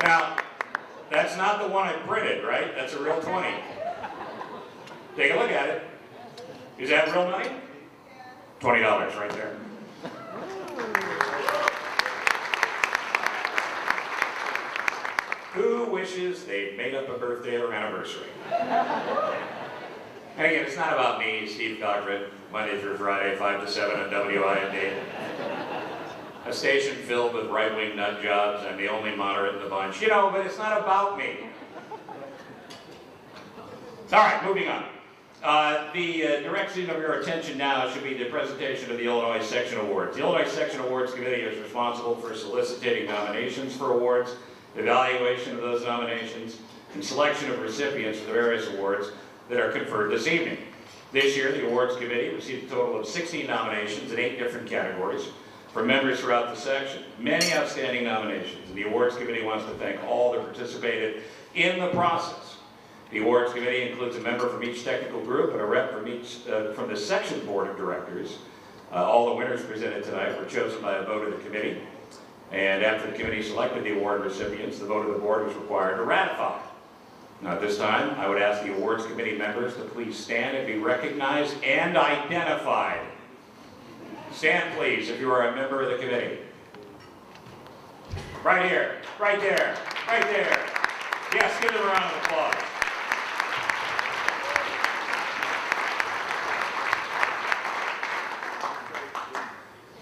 Now, that's not the one I printed, right? That's a real 20. Take a look at it. Is that real money? $20 right there. Who wishes they'd made up a birthday or anniversary? And again, it's not about me, Steve Cochran, Monday through Friday, 5 to 7 on WIND. A station filled with right-wing nut jobs. I'm the only moderate in the bunch. You know, but it's not about me. All right, moving on. The direction of your attention now should be the presentation of the Illinois Section Awards. The Illinois Section Awards Committee is responsible for soliciting nominations for awards, evaluation of those nominations, and selection of recipients for the various awards that are conferred this evening. This year, the Awards Committee received a total of 16 nominations in 8 different categories from members throughout the section. Many outstanding nominations, and the Awards Committee wants to thank all that participated in the process. The Awards Committee includes a member from each technical group and a rep from from the section board of directors. All the winners presented tonight were chosen by a vote of the committee. And after the committee selected the award recipients, the vote of the board was required to ratify. Now at this time, I would ask the Awards Committee members to please stand and be recognized and identified. Stand please if you are a member of the committee. Right here, right there, right there. Yes, give them a round of applause.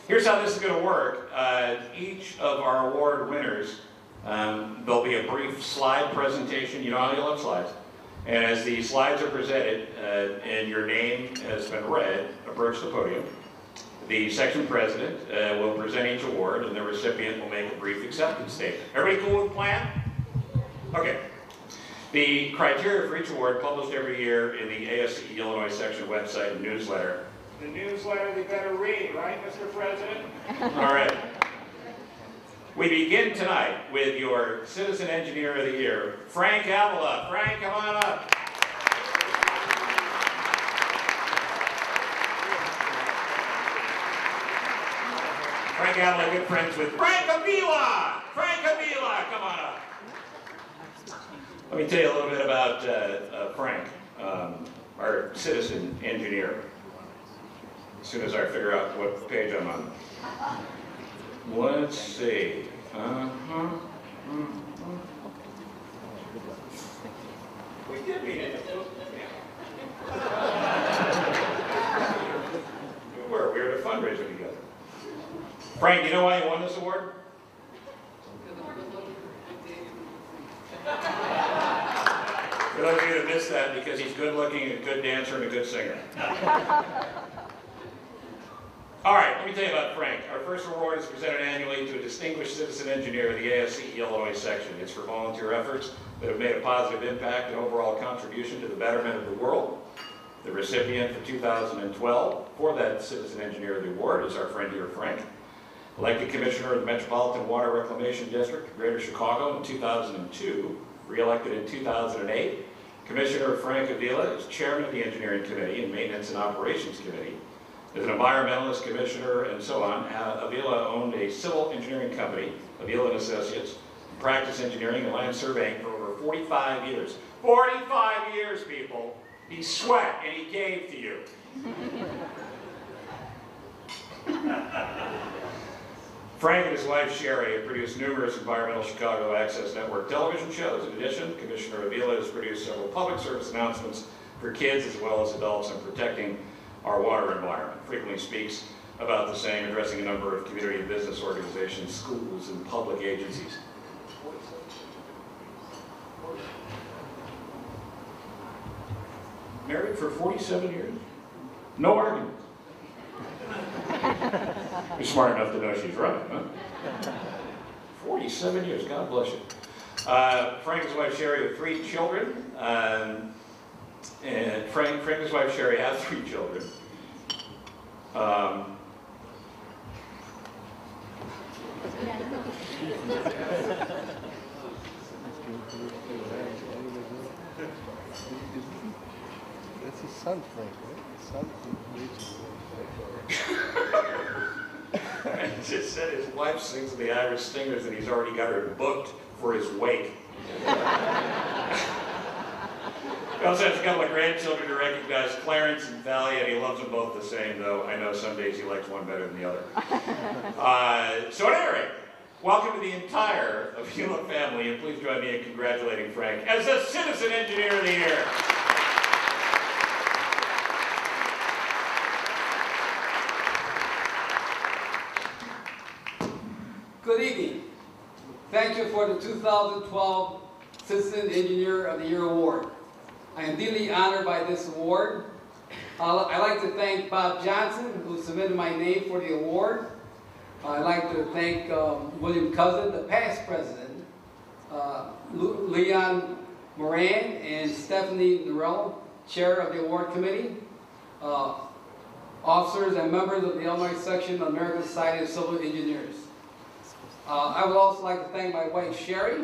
Here's how this is going to work. Each of our award winners, there'll be a brief slide presentation. You know how you'll have slides. And as the slides are presented and your name has been read, approach the podium. The section president will present each award and the recipient will make a brief acceptance statement. Everybody cool with the plan? Okay. The criteria for each award published every year in the ASCE Illinois section website and newsletter. The newsletter they better read, right, Mr. President? All right. We begin tonight with your Citizen Engineer of the Year, Frank Avila. Frank, come on up. Frank Avila, good friends with Frank Avila. Frank Avila, come on up. Let me tell you a little bit about Frank, our Citizen Engineer. As soon as I figure out what page I'm on. Let's see. We did meet it. We were at a fundraiser together. Frank, do you know why you won this award? For those of you that missed that, because he's good looking, a good dancer, and a good singer. All right, let me tell you about Frank. Our first award is presented annually to a distinguished citizen engineer of the ASCE Illinois section. It's for volunteer efforts that have made a positive impact and overall contribution to the betterment of the world. The recipient for 2012 for that Citizen Engineer of the Award is our friend here, Frank. Elected Commissioner of the Metropolitan Water Reclamation District of Greater Chicago in 2002, re-elected in 2008. Commissioner Frank Avila is Chairman of the Engineering Committee and Maintenance and Operations Committee. As an environmentalist, commissioner, and so on, Avila owned a civil engineering company, Avila and Associates, and practiced engineering and land surveying for over 45 years. 45 years, people! He sweat and he gave to you. Frank and his wife Sherry have produced numerous environmental Chicago Access Network television shows. In addition, Commissioner Avila has produced several public service announcements for kids as well as adults on protecting our water environment. Frequently speaks about the same, addressing a number of community and business organizations, schools, and public agencies. Married for 47 years? No argument. You're smart enough to know she's right, huh? 47 years, God bless you. Frank and his wife Sherry have 3 children. And Frank and his wife Sherry have 3 children. That's his son, Frank, right? His son. just said his wife sings in the Irish Singers and he's already got her booked for his wake. He also has a couple of grandchildren to recognize, Clarence and Thalia, and he loves them both the same, though I know some days he likes one better than the other. So at any rate, welcome to the entire Avila family, and please join me in congratulating Frank as the Citizen Engineer of the Year. Good evening. Thank you for the 2012 Citizen Engineer of the Year Award. I am deeply honored by this award. I'd like to thank Bob Johnson, who submitted my name for the award. I'd like to thank William Cousin, the past president, Leon Moran, and Stephanie Norello, chair of the award committee, officers and members of the Illinois section of the American Society of Civil Engineers. I would also like to thank my wife Sherry,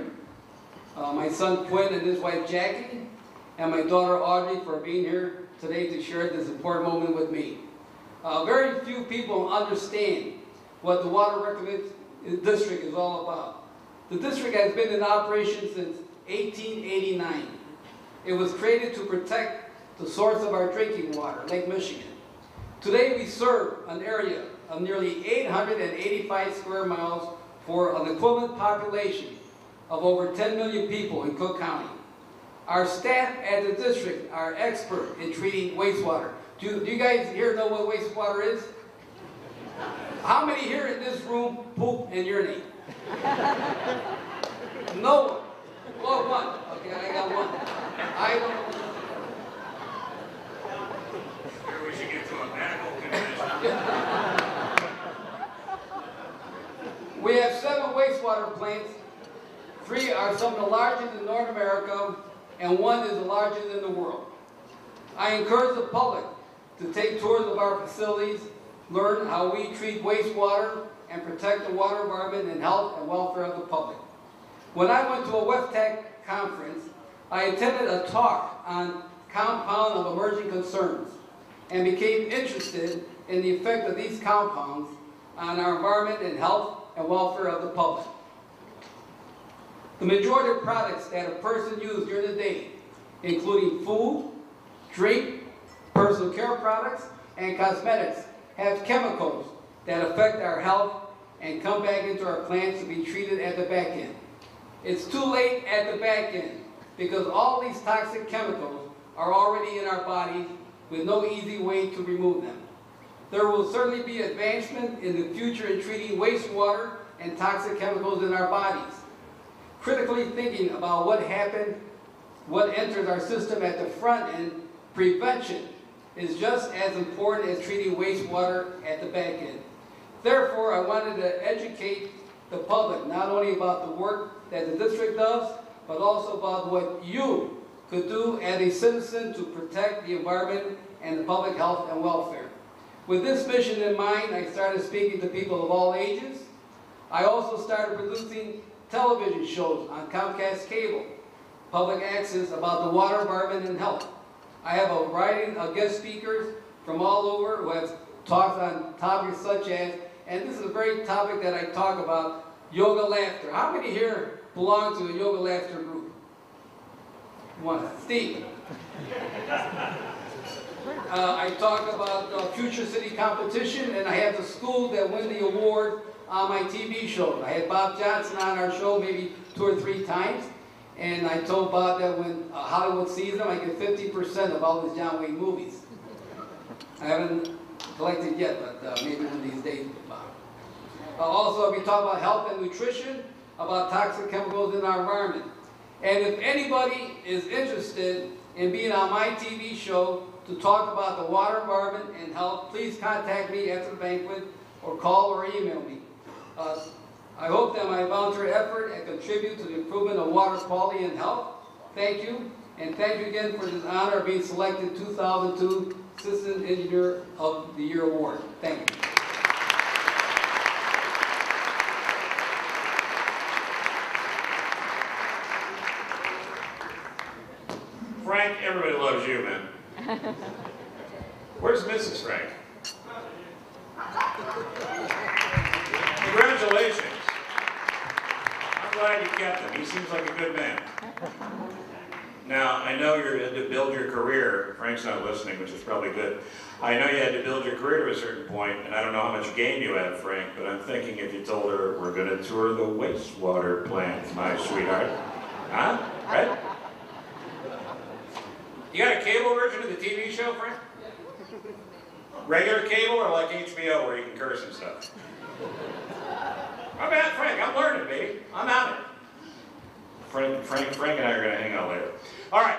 my son Quinn and his wife Jackie, and my daughter Audrey for being here today to share this important moment with me. Very few people understand what the Water Recommend District is all about. The district has been in operation since 1889. It was created to protect the source of our drinking water, Lake Michigan. Today we serve an area of nearly 885 square miles for an equivalent population of over 10 million people in Cook County. Our staff at the district are expert in treating wastewater. Do you guys here know what wastewater is? How many here in this room poop and urinate? No one. Well, one. Okay, I got one. I don't. Here we should get to a medical convention. We have 7 wastewater plants. 3 are some of the largest in North America, and 1 is the largest in the world. I encourage the public to take tours of our facilities, learn how we treat wastewater, and protect the water environment and health and welfare of the public. When I went to a WEFTAC conference, I attended a talk on compound of emerging concerns and became interested in the effect of these compounds on our environment and health and welfare of the public. The majority of products that a person uses during the day, including food, drink, personal care products, and cosmetics, have chemicals that affect our health and come back into our plants to be treated at the back end. It's too late at the back end because all these toxic chemicals are already in our bodies with no easy way to remove them. There will certainly be advancement in the future in treating wastewater and toxic chemicals in our bodies. Critically thinking about what happened, what enters our system at the front end, prevention is just as important as treating wastewater at the back end. Therefore, I wanted to educate the public not only about the work that the district does, but also about what you could do as a citizen to protect the environment and the public health and welfare. With this mission in mind, I started speaking to people of all ages. I also started producing television shows on Comcast Cable, public access about the water, environment, and health. I have a variety of guest speakers from all over who have talked on topics such as, and this is a very topic that I talk about, yoga laughter. How many here belong to a yoga laughter group? One. Steve. I talk about future city competition, and I have the school that win the award on my TV show. I had Bob Johnson on our show maybe 2 or 3 times, and I told Bob that when Hollywood sees them, I get 50% of all his John Wayne movies. I haven't collected yet, but maybe one of these days, Bob. Also, we talk about health and nutrition, about toxic chemicals in our environment. And if anybody is interested in being on my TV show to talk about the water, environment, and health, please contact me after the banquet or call or email me. I hope that my volunteer effort and contribute to the improvement of water quality and health. Thank you, and thank you again for this honor of being selected 2002 Citizen Engineer of the Year Award. Thank you. Frank, everybody loves you, man. Where's Mrs. Frank? glad you kept him. He seems like a good man. Now, I know you had to build your career. Frank's not listening, which is probably good. I know you had to build your career to a certain point, and I don't know how much game you have, Frank, but I'm thinking if you told her, we're going to tour the wastewater plant, my sweetheart. Huh? Right? You got a cable version of the TV show, Frank? Regular cable or like HBO where you can curse and stuff? I'm at Frank, I'm learning, baby. I'm out of it. Frank and I are going to hang out later. All right.